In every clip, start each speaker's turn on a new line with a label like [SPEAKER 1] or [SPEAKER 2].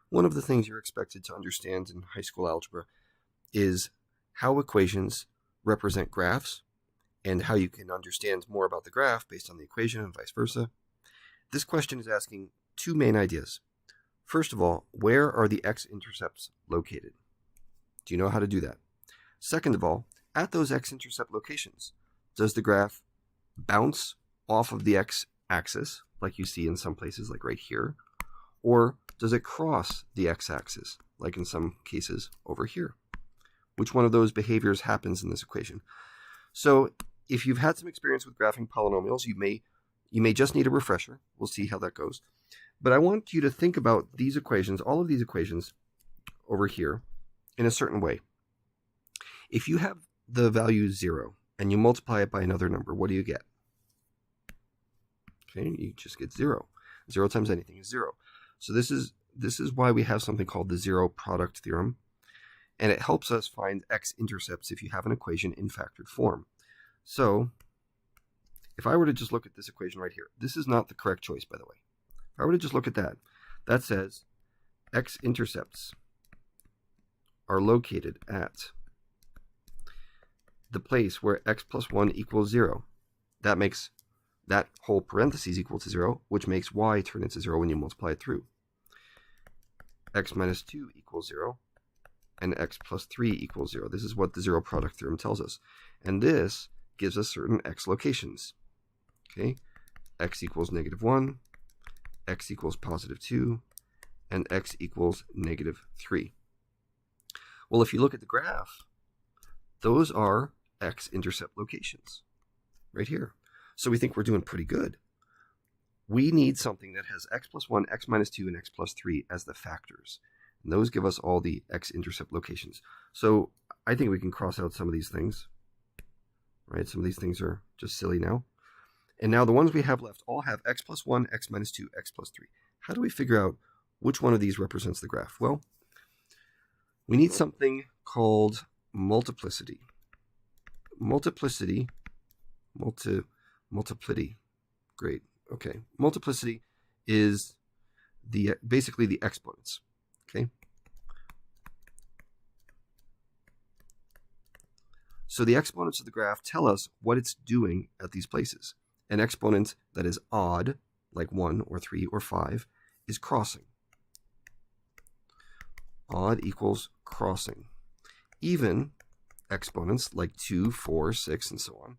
[SPEAKER 1] one of the things you're expected to understand in high school algebra is how equations represent graphs and how you can understand more about the graph based on the equation and vice versa. This question is asking two main ideas. First of all, where are the x-intercepts located? Do you know how to do that? Second of all, at those x-intercept locations, does the graph bounce off of the x-axis, like you see in some places, like right here, or does it cross the x-axis, like in some cases over here? Which one of those behaviors happens in this equation? So if you've had some experience with graphing polynomials, you may just need a refresher. We'll see how that goes. But I want you to think about these equations, all of these equations over here, in a certain way. If you have the value 0 and you multiply it by another number, what do you get? Okay, you just get 0. 0 times anything is 0. So this is why we have something called the zero product theorem, and it helps us find x-intercepts if you have an equation in factored form. So if I were to just look at this equation right here, this is not the correct choice, by the way. If I were to just look at that, that says x-intercepts are located at the place where x plus 1 equals 0. That makes that whole parentheses equal to 0, which makes y turn into 0 when you multiply it through. X minus 2 equals 0, and x plus 3 equals 0. This is what the zero product theorem tells us. And this gives us certain x locations. Okay, x equals -1, x equals +2, and x equals -3. Well, if you look at the graph, those are x-intercept locations right here. So we think we're doing pretty good. We need something that has x plus 1, x minus 2, and x plus 3 as the factors. And those give us all the x-intercept locations. So I think we can cross out some of these things. Right? Some of these things are just silly now. And now the ones we have left all have x plus 1, x minus 2, x plus 3. How do we figure out which one of these represents the graph? Well, we need something called multiplicity. Multiplicity. Great. Okay. Multiplicity is basically the exponents. Okay. So the exponents of the graph tell us what it's doing at these places. An exponent that is odd, like 1 or 3 or 5, is crossing. Odd equals crossing. Even exponents like 2, 4, 6, and so on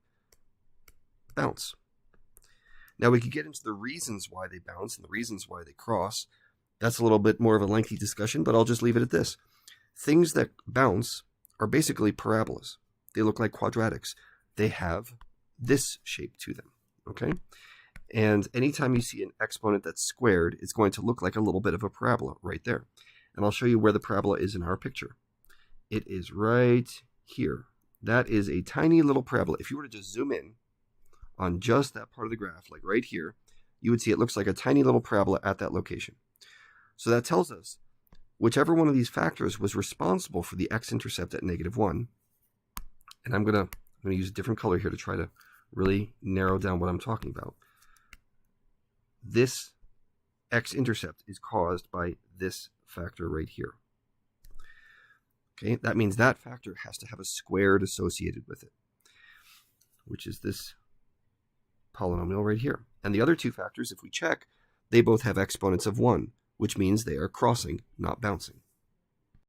[SPEAKER 1] bounce. Now we could get into the reasons why they bounce and the reasons why they cross. That's a little bit more of a lengthy discussion, but I'll just leave it at this. Things that bounce are basically parabolas. They look like quadratics. They have this shape to them, okay? And anytime you see an exponent that's squared, it's going to look like a little bit of a parabola right there. And I'll show you where the parabola is in our picture. It is right here. That is a tiny little parabola. If you were to just zoom in on just that part of the graph, like right here, you would see it looks like a tiny little parabola at that location. So that tells us whichever one of these factors was responsible for the x-intercept at -1, and I'm gonna use a different color here to try to really narrow down what I'm talking about. This x-intercept is caused by this factor right here. Okay, that means that factor has to have a squared associated with it, which is this polynomial right here. And the other two factors, if we check, they both have exponents of 1, which means they are crossing, not bouncing.